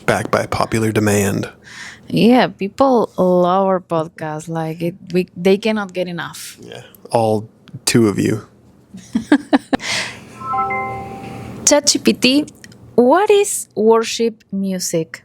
backed by popular demand. Yeah, people love our podcast. Like they cannot get enough. Yeah, all two of you. ChatGPT, what is worship music?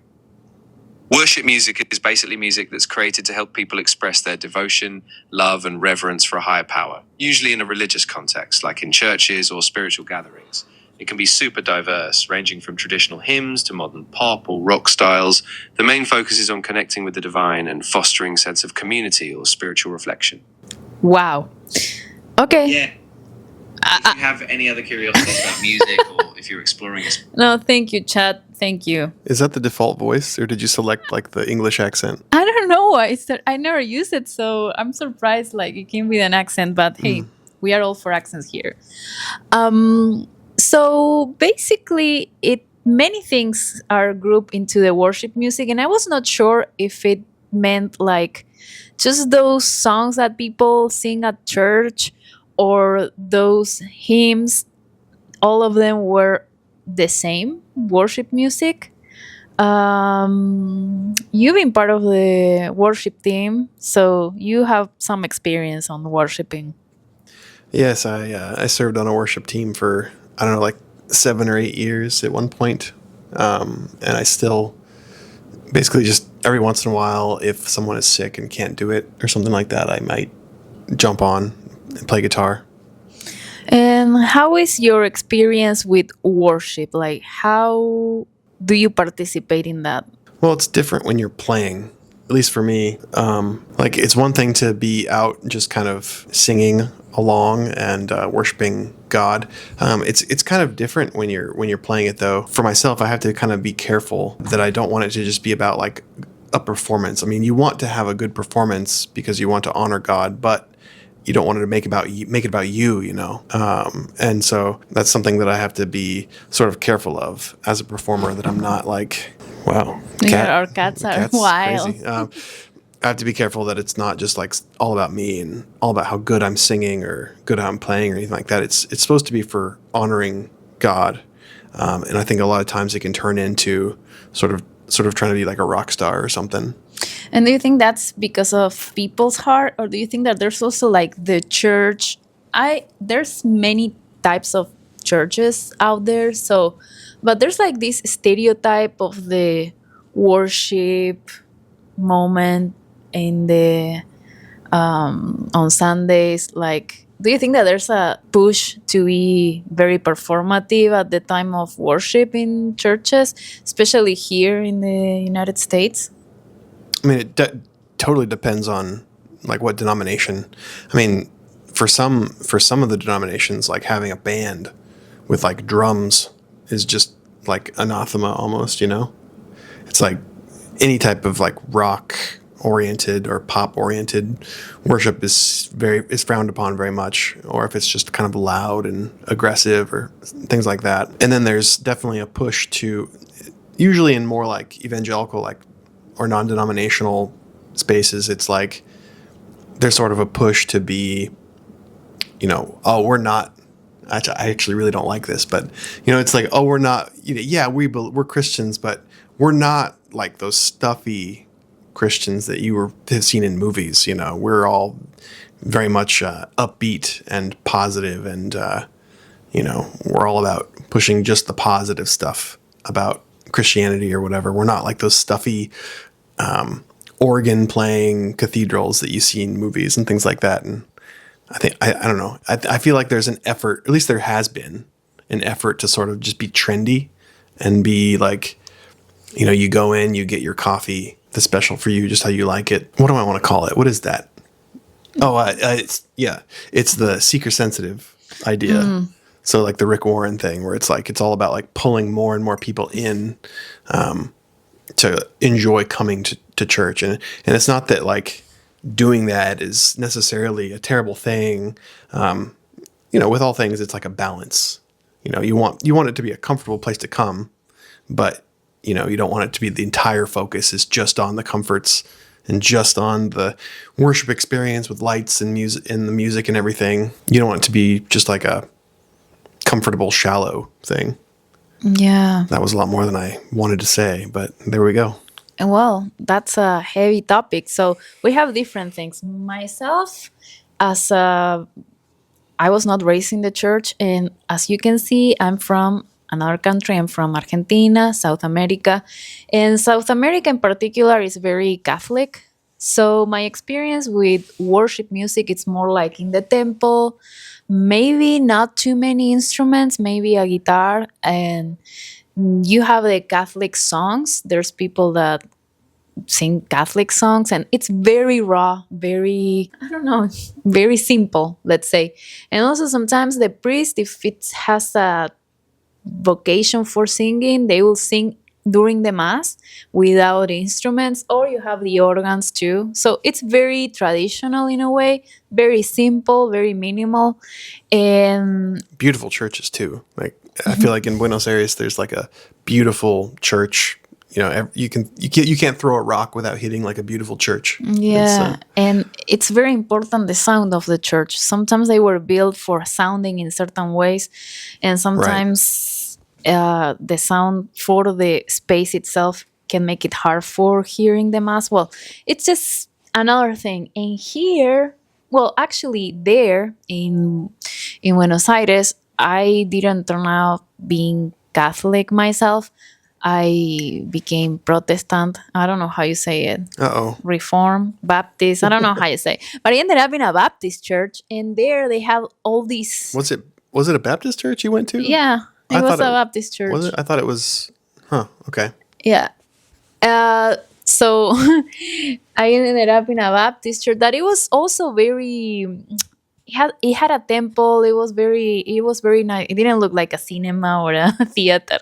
Worship music is basically music that's created to help people express their devotion, love, and reverence for a higher power, usually in a religious context, like in churches or spiritual gatherings. It can be super diverse, ranging from traditional hymns to modern pop or rock styles. The main focus is on connecting with the divine and fostering a sense of community or spiritual reflection. Wow. Okay. Yeah. If you have any other curiosities about music or if you're exploring it. No, thank you, Chat. Thank you. Is that the default voice, or did you select like the English accent? I don't know. I never use it, so I'm surprised. Like it came with an accent, but hey, we are all for accents here. So basically, many things are grouped into the worship music, and I was not sure if it meant like just those songs that people sing at church or those hymns. All of them were the same worship music. You've been part of the worship team, so you have some experience on worshiping. Yes, I served on a worship team for, I don't know, like 7 or 8 years at one point. And I still basically just every once in a while, if someone is sick and can't do it or something like that, I might jump on and play guitar. And how is your experience with worship? Like, how do you participate in that? Well, it's different when you're playing, at least for me. Like, it's one thing to be out just kind of singing along and worshiping God. It's kind of different when you're playing it, though. For myself, I have to kind of be careful that I don't want it to just be about like a performance. I mean, you want to have a good performance because you want to honor God, but you don't want it to make it about you, you know. And so that's something that I have to be sort of careful of as a performer, that I'm not like, wow, Yeah, our cats are wild. crazy. I have to be careful that it's not just like all about me and all about how good I'm singing or good how I'm playing or anything like that. It's supposed to be for honoring God, and I think a lot of times it can turn into sort of trying to be like a rock star or something. And do you think that's because of people's heart, or do you think that there's also like the church? There's many types of churches out there, so but there's like this stereotype of the worship moment in the on Sundays. Like, do you think that there's a push to be very performative at the time of worship in churches, especially here in the United States? I mean, it totally depends on like what denomination. I mean, for some of the denominations, like having a band with like drums is just like anathema almost, you know? It's like any type of like rock oriented or pop oriented worship is frowned upon very much, or if it's just kind of loud and aggressive or things like that. And then there's definitely a push to, usually in more like evangelical like or non-denominational spaces, it's like there's sort of a push to be, you know, oh, we're not, I actually really don't like this, but, you know, it's like, oh, we're not, you know, yeah, we're Christians, but we're not like those stuffy Christians that you have seen in movies. You know, we're all very much upbeat and positive, and, you know, we're all about pushing just the positive stuff about Christianity or whatever. We're not like those stuffy organ playing cathedrals that you see in movies and things like that. And I think I don't know. I feel like there's an effort, at least there has been an effort to sort of just be trendy and be like, you know, you go in, you get your coffee that's special for you, just how you like it. What do I want to call it? What is that? Oh, it's the seeker sensitive idea. So like the Rick Warren thing, where it's like it's all about like pulling more and more people in to enjoy coming to church, and it's not that like doing that is necessarily a terrible thing. You know, with all things, it's like a balance. You know, you want it to be a comfortable place to come, but you know, you don't want it to be the entire focus is just on the comforts and just on the worship experience with lights and music and the music and everything. You don't want it to be just like a comfortable, shallow thing. Yeah. That was a lot more than I wanted to say, but there we go. Well, that's a heavy topic. So we have different things. Myself, as a, I was not raised in the church, and as you can see, I'm from another country. I'm from Argentina, South America, and South America in particular is very Catholic. So my experience with worship music, it's more like in the temple, maybe not too many instruments, maybe a guitar, and you have the Catholic songs. There's people that sing Catholic songs, and it's very raw, very, I don't know, very simple, let's say. And also sometimes the priest, if it has a vocation for singing, they will sing during the mass without instruments, or you have the organs too. So it's very traditional in a way, very simple, very minimal. And Beautiful churches too. Like I feel like in Buenos Aires, there's like a beautiful church. You know, you can't throw a rock without hitting like a beautiful church. yeah, and it's very important the sound of the church. Sometimes they were built for sounding in certain ways, and sometimes the sound for the space itself can make it hard for hearing the mass. Well, it's just another thing. And here, well, actually, there in Buenos Aires, I didn't turn out being Catholic myself. I became Protestant. I don't know how you say it. Uh-oh. Reform, Baptist. I don't know how you say. But I ended up in a Baptist church, and there they have all these. Was it a Baptist church you went to? Yeah, I it was thought a Baptist church. Was it? I thought it was. Huh. Okay. Yeah. So I ended up in a Baptist church that it was also very. It had a temple. It was very nice. It didn't look like a cinema or a theater.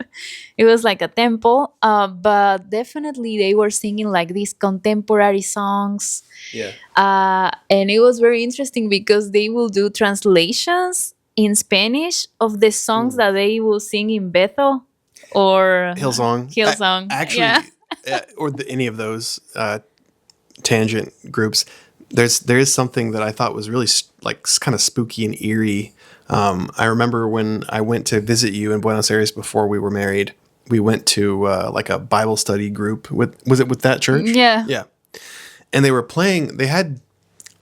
It was like a temple. But definitely they were singing like these contemporary songs. Yeah. And it was very interesting because they will do translations in Spanish of the songs that they will sing in Bethel or Hillsong. Hillsong. Actually, Yeah. or any of those tangent groups. There is something that I thought was really like kind of spooky and eerie. I remember when I went to visit you in Buenos Aires before we were married. We went to like a Bible study group was it with that church? Yeah. Yeah. And they were playing. They had,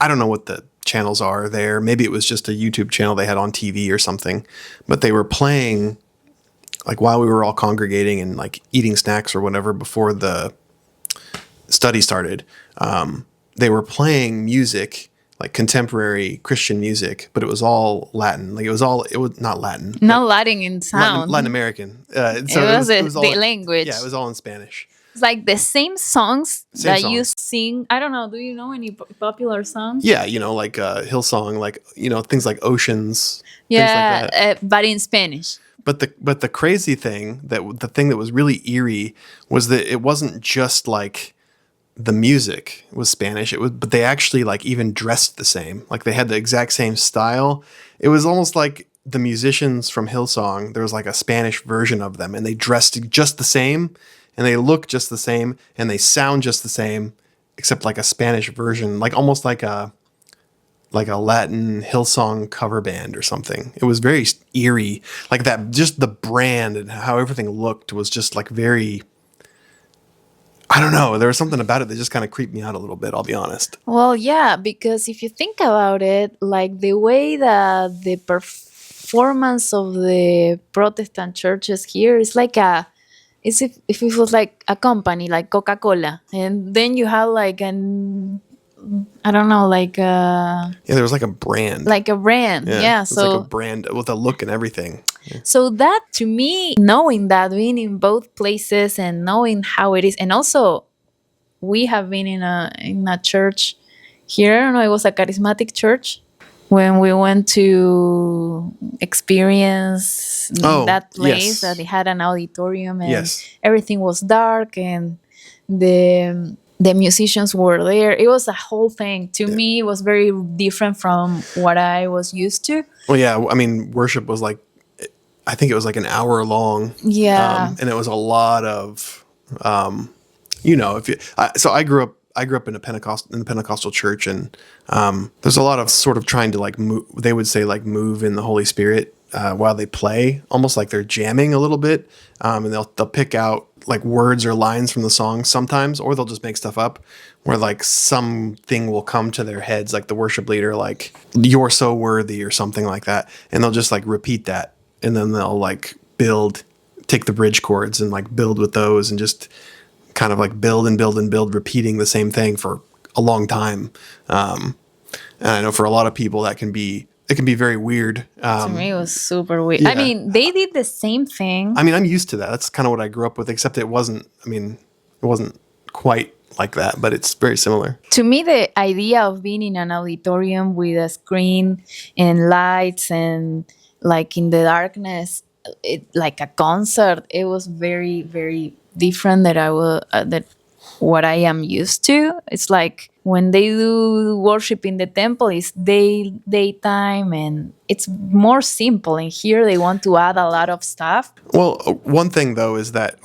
I don't know what the channels are there. Maybe it was just a YouTube channel they had on TV or something. But they were playing like while we were all congregating and like eating snacks or whatever before the study started. They were playing music, like contemporary Christian music, but it was all Latin. Like it was not Latin. Not Latin in sound. Latin American. It was the language. Yeah, it was all in Spanish. It's like the same songs that you songs. sing. I don't know. Do you know any popular songs? Yeah, like Hillsong, like things like Oceans. Yeah, things like that. but in Spanish. But the crazy thing the thing that was really eerie was that it wasn't just like the music was Spanish. But they actually like even dressed the same. Like they had the exact same style. It was almost like the musicians from Hillsong. There was like a Spanish version of them, and they dressed just the same, and they look just the same, and they sound just the same, except like a Spanish version, like almost like a Latin Hillsong cover band or something. It was very eerie, like that. Just the brand and how everything looked was just like very. I don't know. There was something about it that just kind of creeped me out a little bit, I'll be honest. Well, yeah, because if you think about it, like the way that the performance of the Protestant churches here is like if it was like a company like Coca-Cola, and then you have like I don't know, like Yeah, there was like a brand. like a brand. Yeah, it's so like a brand with a look and everything. so that to me, knowing that, being in both places and knowing how it is, and also we have been in a church here. I don't know, it was a charismatic church when we went to experience that place, yes. that they had an auditorium and Yes. everything was dark and the musicians were there. It was a whole thing. To me, it was very different from what I was used to. Well, yeah. I mean, worship was like, I think it was like an hour long. Yeah. And it was a lot of, so I grew up in the Pentecostal church, and there's a lot of sort of trying to like move. They would say like move in the Holy Spirit. while they play, almost like they're jamming a little bit, and they'll pick out like words or lines from the song sometimes, or they'll just make stuff up where like something will come to their heads, like the worship leader, like "You're so worthy" or something like that, and they'll just like repeat that, and then they'll like take the bridge chords and like build with those, and just kind of like build and build and build, repeating the same thing for a long time. And I know for a lot of people it can be very weird. To me, it was super weird. I yeah. mean, they did the same thing. I mean, I'm used to that. That's kind of what I grew up with, except it wasn't quite like that, but it's very similar. To me, the idea of being in an auditorium with a screen and lights and like in the darkness, like a concert, it was very, very different that what I am used to. It's like when they do worship in the temple, it's daytime, and it's more simple. And here they want to add a lot of stuff. Well, one thing though is that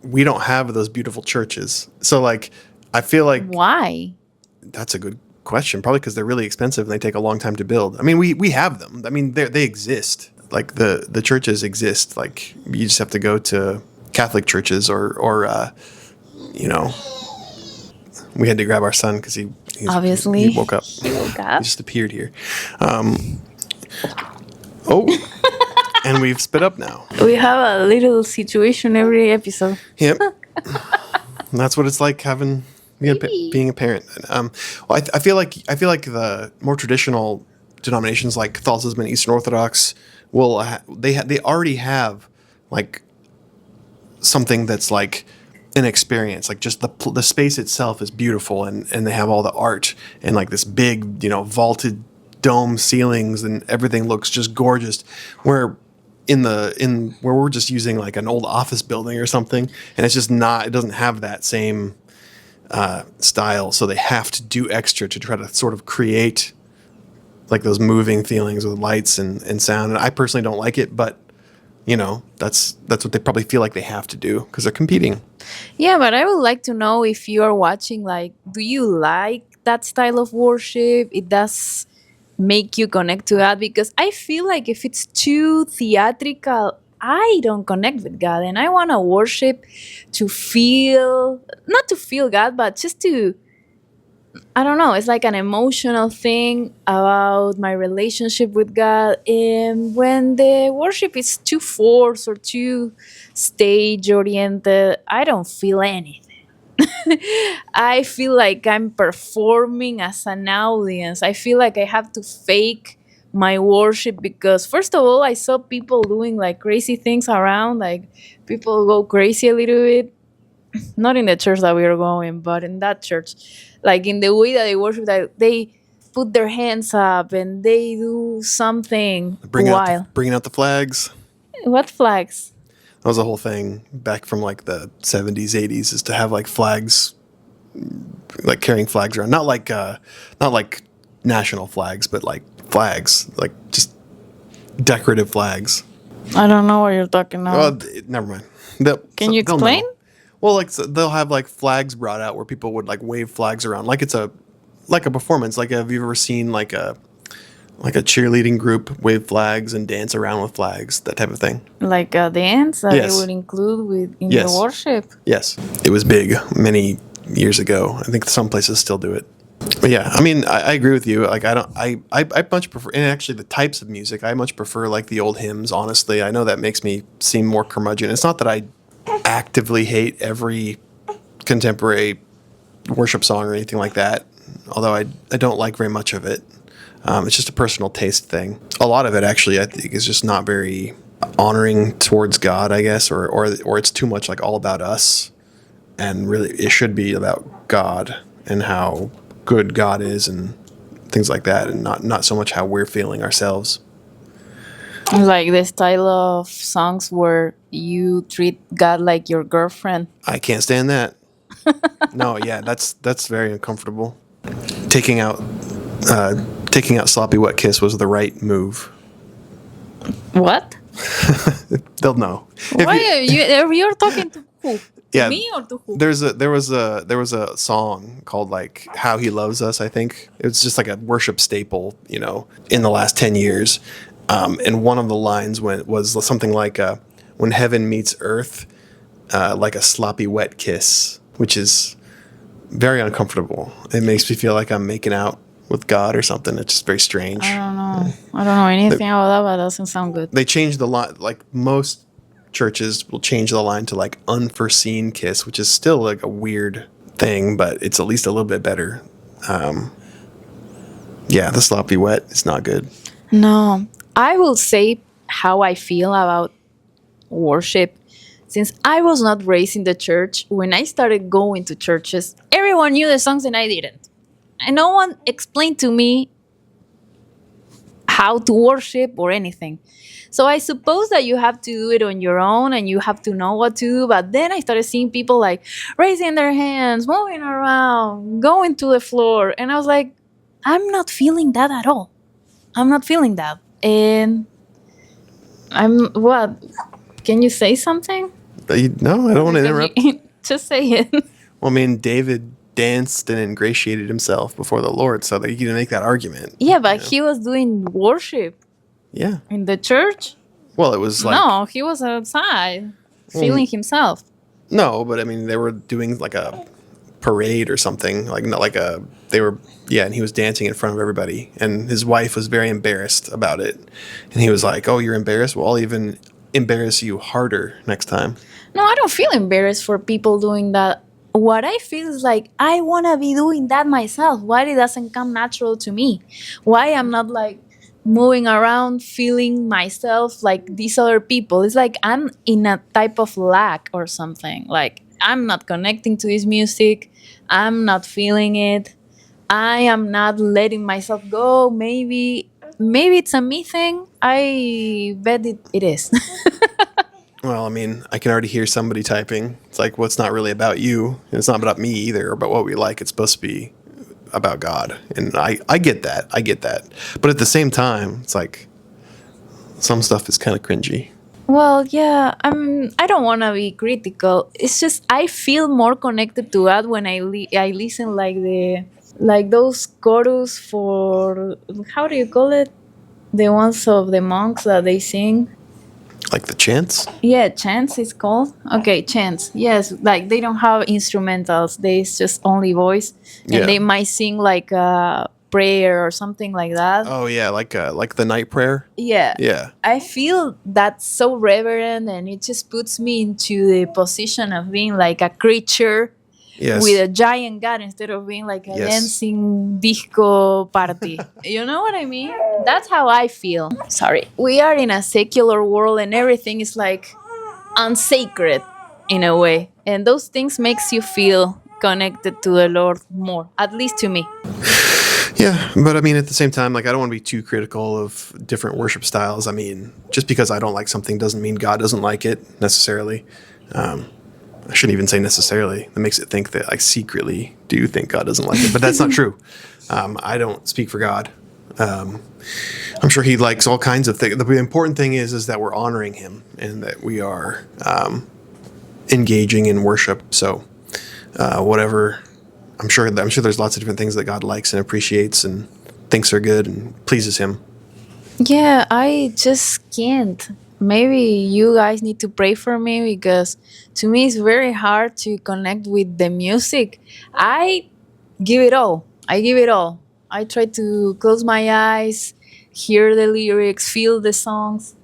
we don't have those beautiful churches. So like, I feel like Why? that's a good question. Probably because they're really expensive and they take a long time to build. I mean, we have them. I mean, they exist. Like the churches exist. Like you just have to go to Catholic churches or you know, we had to grab our son because he Obviously, woke up. He woke He up. just appeared here. And we've sped up now. We have a little situation every episode. Yep. And that's what it's like being a parent. Well, I feel like the more traditional denominations like Catholicism and Eastern Orthodox they already have like something that's like an experience. Like just the space itself is beautiful, and they have all the art and like this big, vaulted dome ceilings, and everything looks just gorgeous. Where where we're just using like an old office building or something, and it's just it doesn't have that same style, so they have to do extra to try to sort of create like those moving feelings with lights and sound. And I personally don't like it, but that's what they probably feel like they have to do because they're competing. Yeah, but I would like to know if you are watching, like, do you like that style of worship? It does make you connect to God? Because I feel like if it's too theatrical, I don't connect with God, and I want to worship not to feel God, but just to, I don't know, it's like an emotional thing about my relationship with God. And when the worship is too forced or too stage oriented, I don't feel anything. I feel like I'm performing as an audience. I feel like I have to fake my worship because, first of all, I saw people doing like crazy things around, like people go crazy a little bit. Not in the church that we are going, but in that church, like in the way that they worship, that they put their hands up and they do something wild. Bringing out the flags. What flags? That was a whole thing back from like the 70s, 80s, is to have like flags, like carrying flags around. Not like national flags, but like flags, like just decorative flags. I don't know what you're talking about. Never mind. Can you explain? Well, like they'll have like flags brought out where people would like wave flags around, like it's a performance. Like, have you ever seen like a cheerleading group wave flags and dance around with flags, that type of thing? Like a dance that Yes. they would include in Yes. the worship. Yes, it was big many years ago. I think some places still do it. But yeah, I mean, I agree with you. Like, I much prefer, and actually the types of music, I much prefer like the old hymns. Honestly, I know that makes me seem more curmudgeon. It's not that I actively hate every contemporary worship song or anything like that, although I don't like very much of it. It's just a personal taste thing. A lot of it, actually, I think, is just not very honoring towards God, I guess, or it's too much like all about us, and really it should be about God and how good God is and things like that, and not so much how we're feeling ourselves. Like the style of songs where you treat God like your girlfriend. I can't stand that. No, yeah, that's very uncomfortable. Taking out Sloppy Wet Kiss was the right move. What? They'll know. Why you're talking to who? Yeah, Me or to who? there was a song called like "How He Loves Us." I think it was just like a worship staple, in the last 10 years. And one of the lines was something like, "When heaven meets earth, like a sloppy wet kiss," which is very uncomfortable. It makes me feel like I'm making out with God or something. It's just very strange. I don't know. I don't know anything about that, but that doesn't sound good. They changed the line. Like most churches will change the line to like "unforeseen kiss," which is still like a weird thing, but it's at least a little bit better. Yeah, the sloppy wet is not good. No, I will say how I feel about worship. Since I was not raised in the church, when I started going to churches, everyone knew the songs and I didn't. And no one explained to me how to worship or anything. So I suppose that you have to do it on your own and you have to know what to do. But then I started seeing people like raising their hands, moving around, going to the floor. And I was like, I'm not feeling that at all. I'm not feeling that. And what? Can you say something? No, I don't want to interrupt. Just say it. Well, I mean, David danced and ingratiated himself before the Lord, so that you can make that argument. Yeah, but he was doing worship Yeah. in the church. Well, it was like No, he was outside feeling himself. no, but I mean, they were doing like a parade or something, like not like a. They were and he was dancing in front of everybody, and his wife was very embarrassed about it, and he was like, "Oh, you're embarrassed? Well, I'll even embarrass you harder next time." No, I don't feel embarrassed for people doing that. What I feel is like I want to be doing that myself. Why it doesn't come natural to me? Why I'm not like moving around feeling myself like these other people? It's like I'm in a type of lack or something. Like I'm not connecting to this music. I'm not feeling it. I am not letting myself go. Maybe it's a me thing. I bet it is. Well, I mean, I can already hear somebody typing. It's like, well, it's not really about you, and it's not about me either, or about what we like. It's supposed to be about God, and I get that. I get that, but at the same time, it's like some stuff is kind of cringy. Well, yeah, I don't want to be critical. It's just I feel more connected to God when I listen like those chorus for, how do you call it? The ones of the monks that they sing. Like the chants. Yeah, chants is called. Okay, chants. Yes, like they don't have instrumentals. It's just only voice, and Yeah. they might sing like a prayer or something like that. Oh yeah, like the night prayer. Yeah. Yeah. I feel that's so reverent, and it just puts me into the position of being like a creature Yes. with a giant god instead of being like a Yes. dancing disco party. You know what I mean? That's how I feel. Sorry. We are in a secular world and everything is like unsacred in a way. And those things makes you feel connected to the Lord more, at least to me. Yeah, but I mean, at the same time, like I don't want to be too critical of different worship styles. I mean, just because I don't like something doesn't mean God doesn't like it necessarily. I shouldn't even say necessarily. That makes it think that I secretly do think God doesn't like it, but that's not true. I don't speak for God. I'm sure He likes all kinds of things. The important thing is that we're honoring Him and that we are engaging in worship. So, whatever. I'm sure there's lots of different things that God likes and appreciates and thinks are good and pleases Him. Yeah, I just can't. Maybe you guys need to pray for me because to me it's very hard to connect with the music. I give it all. I give it all. I try to close my eyes, hear the lyrics, feel the songs,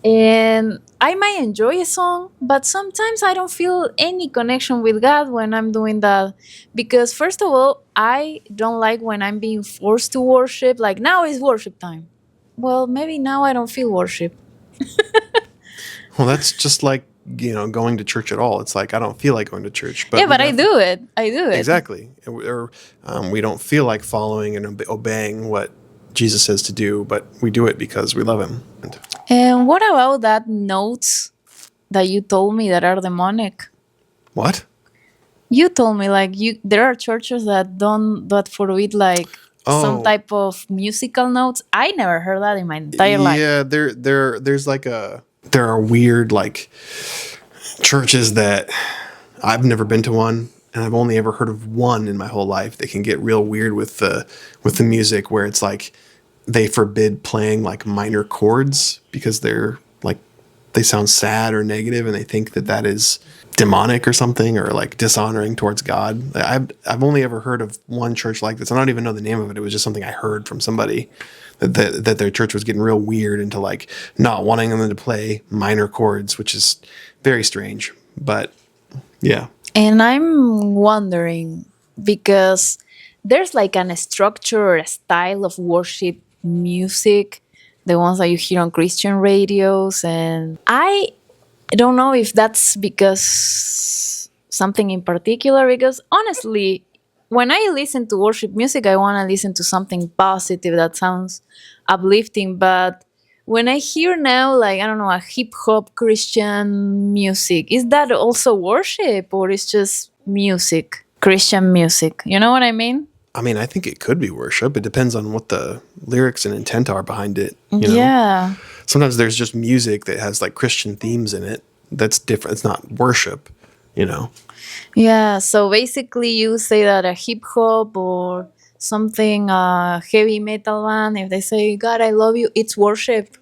and I might enjoy a song, but sometimes I don't feel any connection with God when I'm doing that. Because, first of all, I don't like when I'm being forced to worship, like now is worship time. Well, maybe now I don't feel worship. Well, that's just like, going to church at all. It's like, I don't feel like going to church. But Yeah, we but I have- do it. I do it. Exactly. Or we don't feel like following and obeying what Jesus says to do, but we do it because we love Him. And what about that notes that you told me that are demonic? What? You told me like there are churches that forbid like some Oh. type of musical notes. I never heard that in my entire life. Yeah, there are weird like churches that I've never been to one, and I've only ever heard of one in my whole life that can get real weird with the music, where it's like they forbid playing like minor chords because they're like they sound sad or negative, and they think that that is demonic or something, or like dishonoring towards God. I've only ever heard of one church like this. I don't even know the name of it. It was just something I heard from somebody that their church was getting real weird into like not wanting them to play minor chords, which is very strange. But yeah. And I'm wondering because there's like a structure or a style of worship music, the ones that you hear on Christian radios, and I don't know if that's because something in particular, because honestly, when I listen to worship music, I want to listen to something positive that sounds uplifting. But when I hear now, like, I don't know, a hip hop Christian music, is that also worship or is just music, Christian music? You know what I mean? I mean, I think it could be worship. It depends on what the lyrics and intent are behind it. You know? Yeah. Sometimes there's just music that has like Christian themes in it. That's different. It's not worship, you know? Yeah. So basically, you say that a hip hop or something heavy metal band, if they say, God, I love you, it's worship.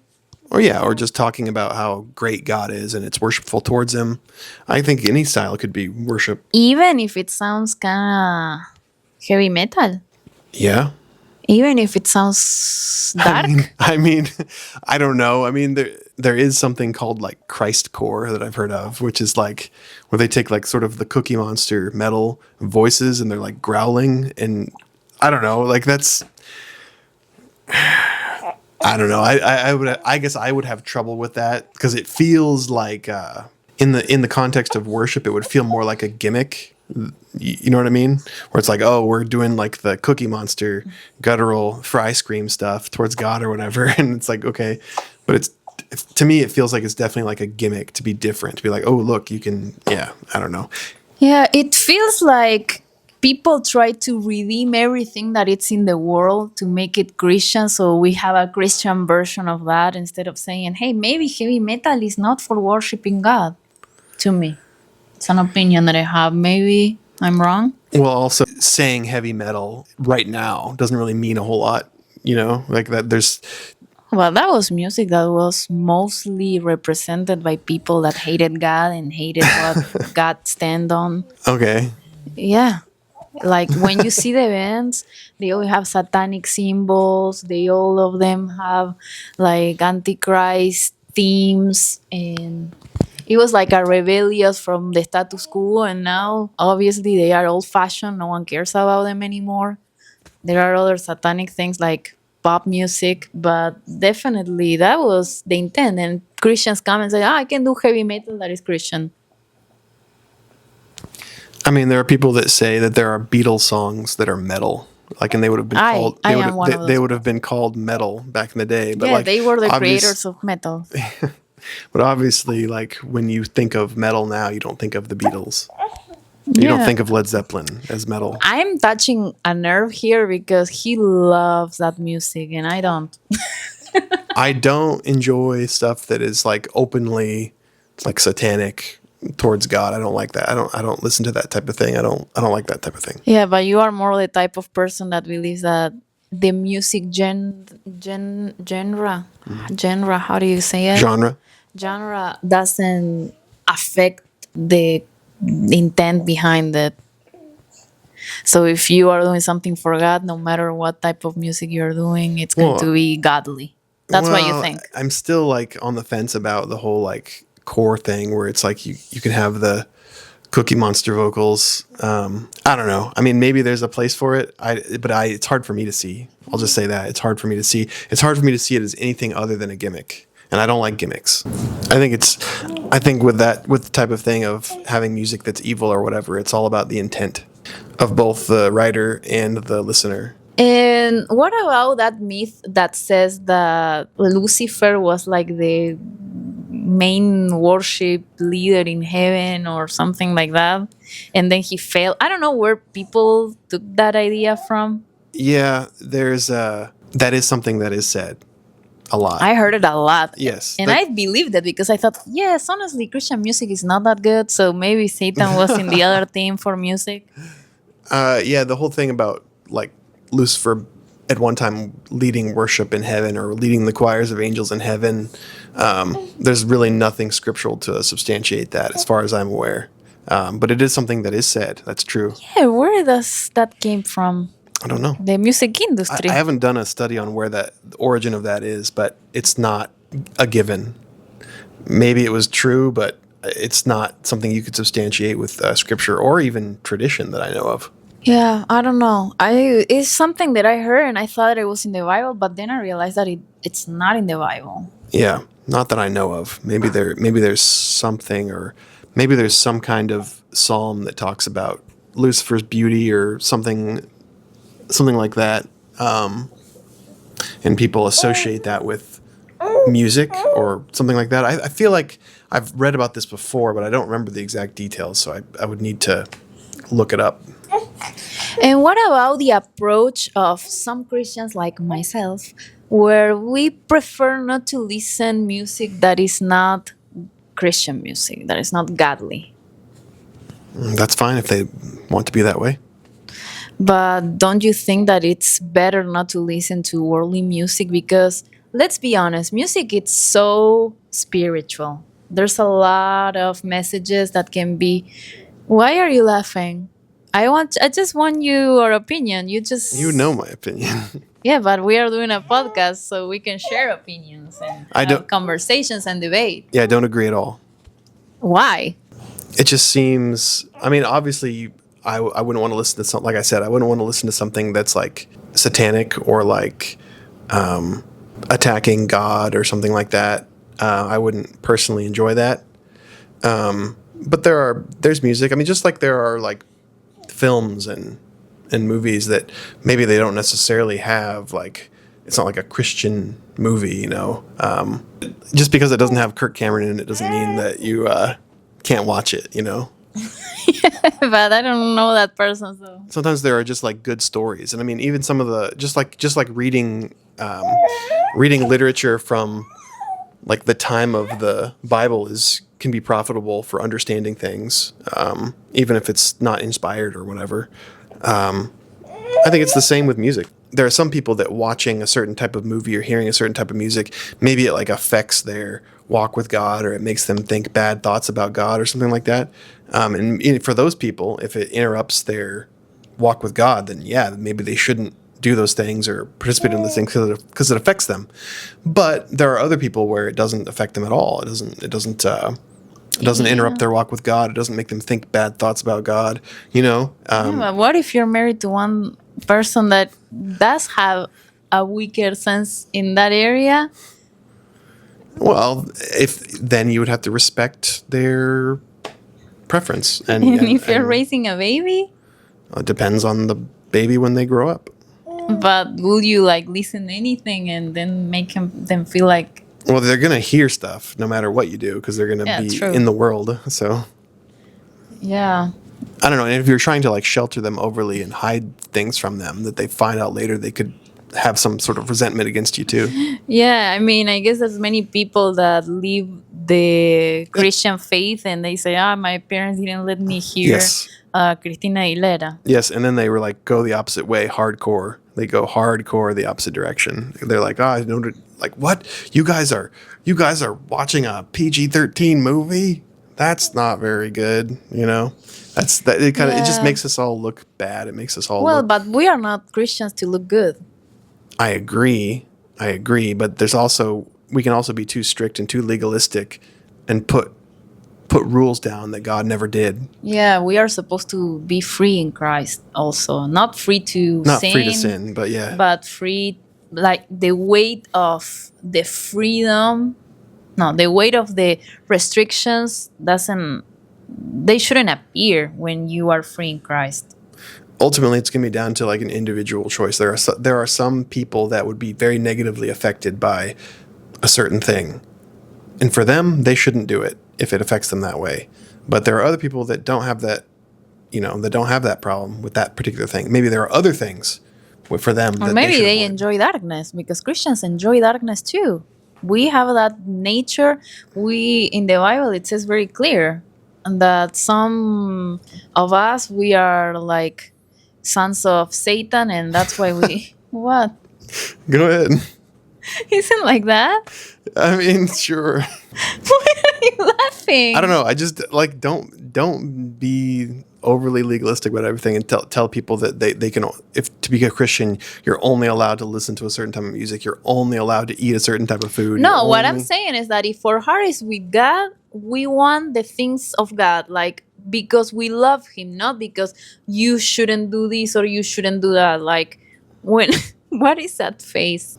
Or yeah, or just talking about how great God is and it's worshipful towards him. I think any style could be worship. Even if it sounds kind of heavy metal. Yeah. Even if it sounds dark. I mean, I don't know. I mean, there is something called like Christcore that I've heard of, which is like where they take like sort of the Cookie Monster metal voices and they're like growling, and I don't know, like that's I don't know. I guess I would have trouble with that because it feels like in the context of worship, it would feel more like a gimmick. You know what I mean? Where it's like, oh, we're doing like the Cookie Monster guttural fry scream stuff towards God or whatever, and it's like, okay, but it's to me it feels like it's definitely like a gimmick to be different, to be like, oh, look, you can, yeah, I don't know. Yeah, it feels like people try to redeem everything that it's in the world to make it Christian, so we have a Christian version of that instead of saying, hey, maybe heavy metal is not for worshiping God. To me, it's an opinion that I have. Maybe I'm wrong. Well, also saying heavy metal right now doesn't really mean a whole lot, you know, like that there's Well, that was music that was mostly represented by people that hated God and hated what God stand on. okay. Yeah. Like when you see the bands, they all have satanic symbols. They all of them have like antichrist themes, and it was like a rebellious from the status quo. And now, obviously, they are old fashioned. No one cares about them anymore. There are other satanic things like pop music, but definitely that was the intent. And Christians come and say, "Ah, I can do heavy metal that is Christian." I mean, there are people that say that there are Beatles songs that are metal, like, and they would have been called. I am one of those. They would have been called metal back in the day. But Yeah, like, they were the creators of metal. But obviously, like when you think of metal now, you don't think of the Beatles. You don't think of Led Zeppelin as metal. I'm touching a nerve here because he loves that music and I don't. I don't enjoy stuff that is like openly like satanic towards God. I don't like that. I don't listen to that type of thing. I don't like that type of thing. Yeah, but you are more the type of person that believes that the music genre, how do you say it? Genre doesn't affect the intent behind it. So if you are doing something for God, no matter what type of music you're doing, it's going to be godly. That's what you think. I'm still like on the fence about the whole like core thing where it's like you can have the Cookie Monster vocals. I don't know. I mean, maybe there's a place for it. It's hard for me to see. I'll just say that it's hard for me to see. It's hard for me to see it as anything other than a gimmick, and I don't like gimmicks. I think with the type of thing of having music that's evil or whatever, it's all about the intent of both the writer and the listener. And what about that myth that says that Lucifer was like the main worship leader in heaven or something like that, and then he failed? I don't know where people took that idea from. Yeah, that is something that is said a lot. I heard it a lot. Yes. And I believed it because I thought, yes, honestly, Christian music is not that good, so maybe Satan was in the other team for music. Yeah, the whole thing about like Lucifer at one time leading worship in heaven or leading the choirs of angels in heaven. There's really nothing scriptural to substantiate that, as far as I'm aware. But it is something that is said. That's true. Yeah, where does that came from? I don't know. The music industry. I haven't done a study on where the origin of that is, but it's not a given. Maybe it was true, but it's not something you could substantiate with scripture or even tradition that I know of. Yeah, I don't know. It's something that I heard and I thought it was in the Bible, but then I realized that it's not in the Bible. Yeah, not that I know of. Maybe there's something, or maybe there's some kind of psalm that talks about Lucifer's beauty or something like that, and people associate that with music or something like that. I feel like I've read about this before, but I don't remember the exact details, so I would need to look it up. And what about the approach of some Christians like myself, where we prefer not to listen music that is not Christian music, that is not godly? That's fine if they want to be that way. But don't you think that it's better not to listen to worldly music? Because let's be honest, music is so spiritual. There's a lot of messages that can be. Why are you laughing? I just want your opinion. You know my opinion. Yeah, but we are doing a podcast, so we can share opinions and have conversations and debate. Yeah, I don't agree at all. Why? It just seems. I mean, obviously, I wouldn't want to listen to something. Like I said, I wouldn't want to listen to something that's like satanic or like attacking God or something like that. I wouldn't personally enjoy that. But there's music. I mean, just like there are like films and movies that maybe they don't necessarily have, like, it's not like a Christian movie, you know. Just because it doesn't have Kirk Cameron in it doesn't mean that you can't watch it, you know. But I don't know that person, so Sometimes there are just like good stories, and I mean, even some of the just like reading literature from like the time of the Bible can be profitable for understanding things, even if it's not inspired or whatever. I think it's the same with music. There are some people that watching a certain type of movie or hearing a certain type of music, maybe it like affects their walk with God, or it makes them think bad thoughts about God or something like that. And for those people, if it interrupts their walk with God, then yeah, maybe they shouldn't do those things or participate in those things because it affects them. But there are other people where it doesn't affect them at all. It doesn't interrupt their walk with God. It doesn't make them think bad thoughts about God, you know? yeah, but what if you're married to one person that does have a weaker sense in that area? Well, then you would have to respect their preference. And if you're raising a baby? It depends on the baby when they grow up. But will you like listen to anything and then make them feel like... Well, they're going to hear stuff no matter what you do, because they're going to be true. in the world. So, Yeah. I don't know. And if you're trying to like shelter them overly and hide things from them that they find out later, they could have some sort of resentment against you too. Yeah, I mean, I guess there's many people that leave the Christian faith and they say, my parents didn't let me hear Yes. Christina Aguilera. Yes, and then they were like, go the opposite way, hardcore. They go hardcore the opposite direction. They're like, I know, like, what? You guys are watching a PG-13 movie? That's not very good, you know. It just makes us all look bad. It makes us all But we are not Christians to look good. I agree, but we can also be too strict and too legalistic and put rules down that God never did. Yeah, we are supposed to be free in Christ also. Not free to sin, but yeah. But free, like the weight of the freedom, the weight of the restrictions they shouldn't appear when you are free in Christ. Ultimately, it's going to be down to like an individual choice. There are some people that would be very negatively affected by a certain thing, and for them, they shouldn't do it if it affects them that way. But there are other people that don't have that, that don't have that problem with that particular thing. Maybe there are other things for them. Or maybe they enjoy darkness, because Christians enjoy darkness too. We have that nature. In the Bible, it says very clear that some of us, we are like sons of Satan, and that's why What? Go ahead. Isn't like that? I mean, sure. Why are you laughing? I don't know. I just like don't be overly legalistic about everything and tell people that they can, if to be a Christian, you're only allowed to listen to a certain type of music. You're only allowed to eat a certain type of food. No, You're what I'm only- saying is that if our heart is with God, we want the things of God, like because we love Him, not because you shouldn't do this or you shouldn't do that. Like when, what is that face?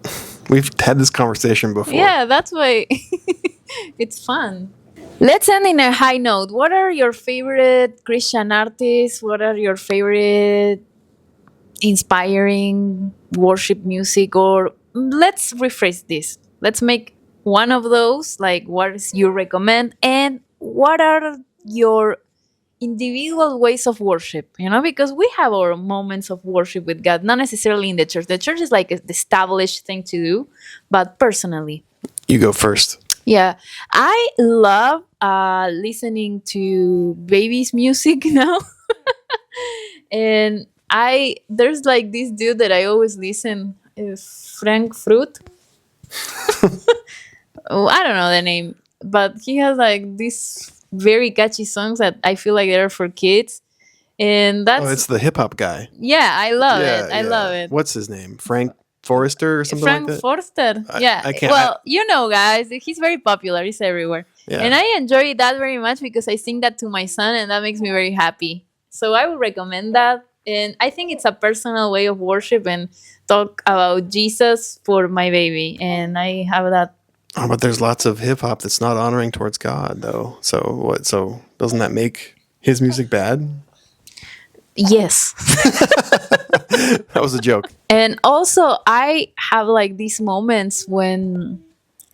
We've had this conversation before. Yeah, that's why it's fun. Let's end in a high note. What are your favorite Christian artists? What are your favorite inspiring worship music? Or let's rephrase this. Let's make one of those, like what is you recommend, and what are your individual ways of worship, because we have our moments of worship with God, not necessarily in the church. The church is like the established thing to do, but personally. You go first. Yeah, I love listening to babies' music now. And there's like this dude that I always listen, Frank Fruit. Oh, I don't know the name, but he has like these very catchy songs that I feel like they're for kids. And that's Oh, it's the hip hop guy. yeah, I love Yeah, it. I yeah. love it. What's his name? Frank Forrester or something Frank like that? Forster. Yeah. I can't- Well, guys, he's very popular. He's everywhere. Yeah. And I enjoy that very much because I sing that to my son and that makes me very happy. So I would recommend that. And I think it's a personal way of worship and talk about Jesus for my baby. And I have that. Oh, but there's lots of hip hop that's not honoring towards God, though. So what? So doesn't that make his music bad? Yes. That was a joke. And also, I have like these moments when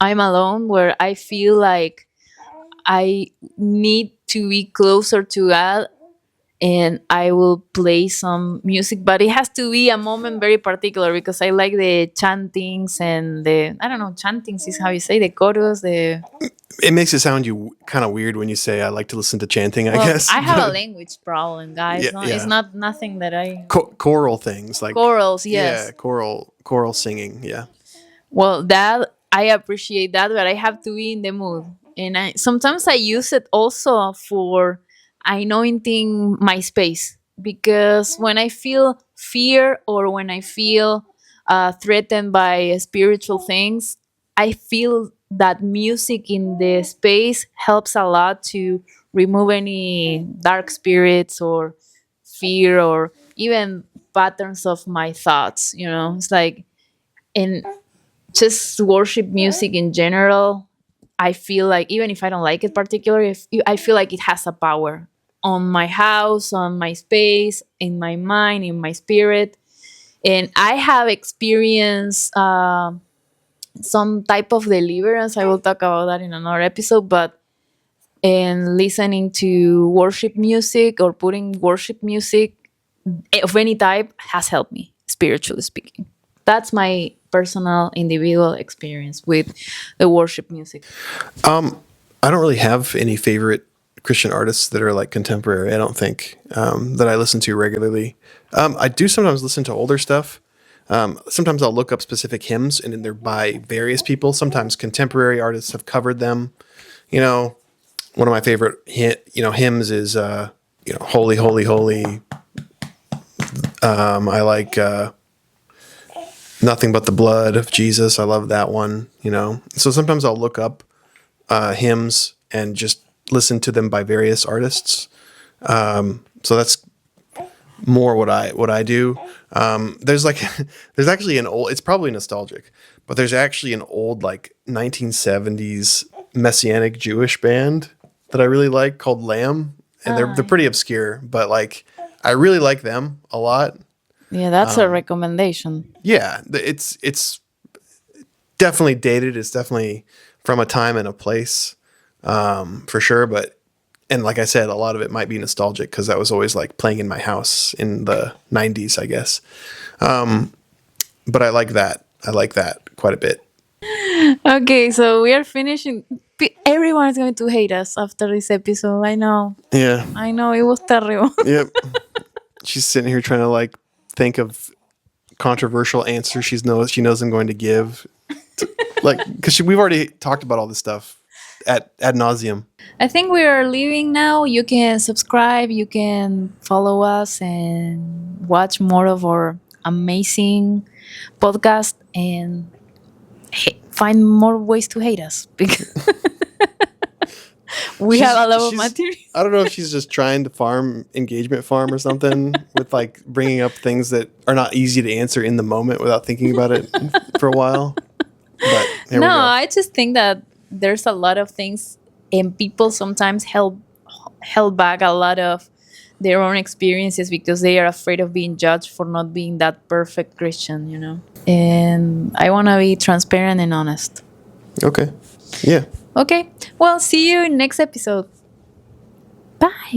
I'm alone where I feel like I need to be closer to God and I will play some music, but it has to be a moment very particular because I like the chantings and I don't know, chantings is how you say, the chorus, It makes it sound kind of weird when you say I like to listen to chanting, I well, guess. I have a but language problem, guys. Yeah, No, yeah. it's not nothing that I... choral things like Chorals, yes. Yeah, choral singing. Yeah. Well, that I appreciate that, but I have to be in the mood. And sometimes I use it also for anointing my space because when I feel fear or when I feel threatened by spiritual things, I feel that music in the space helps a lot to remove any dark spirits or fear or even patterns of my thoughts. It's like, and just worship music in general, I feel like even if I don't like it particularly, I feel like it has a power on my house, on my space, in my mind, in my spirit. And I have experienced some type of deliverance. I will talk about that in another episode, but in listening to worship music or putting worship music of any type has helped me, spiritually speaking. That's my personal individual experience with the worship music. I don't really have any favorite Christian artists that are like contemporary. I don't think that I listen to regularly. I do sometimes listen to older stuff. Sometimes I'll look up specific hymns, and then they're by various people. Sometimes contemporary artists have covered them. One of my favorite hymns is "Holy, Holy, Holy." I like "Nothing But the Blood of Jesus." I love that one. So sometimes I'll look up hymns and just listen to them by various artists. So that's more what I do. There's actually an old, it's probably nostalgic, but there's actually an old like 1970s Messianic Jewish band that I really like called Lamb, and they're pretty obscure, but like I really like them a lot. Yeah, that's a recommendation. Yeah, it's definitely dated. It's definitely from a time and a place, for sure. And like I said, a lot of it might be nostalgic because that was always like playing in my house in the 90s, I guess. But I like that. I like that quite a bit. Okay, so we are finishing. Everyone is going to hate us after this episode. I know. Yeah. I know. It was terrible. Yep. She's sitting here trying to like think of controversial answer she knows I'm going to give. Because we've already talked about all this stuff ad nauseum. I think we are leaving now. You can subscribe, you can follow us, and watch more of our amazing podcast, and find more ways to hate us because we have a lot of material. I don't know if she's just trying to engagement farm or something with like bringing up things that are not easy to answer in the moment without thinking about it for a while. But here we go. I just think that there's a lot of things, and people sometimes held back a lot of their own experiences because they are afraid of being judged for not being that perfect Christian, you know. And I want to be transparent and honest. Okay. Yeah. Okay. Well, see you in next episode. Bye.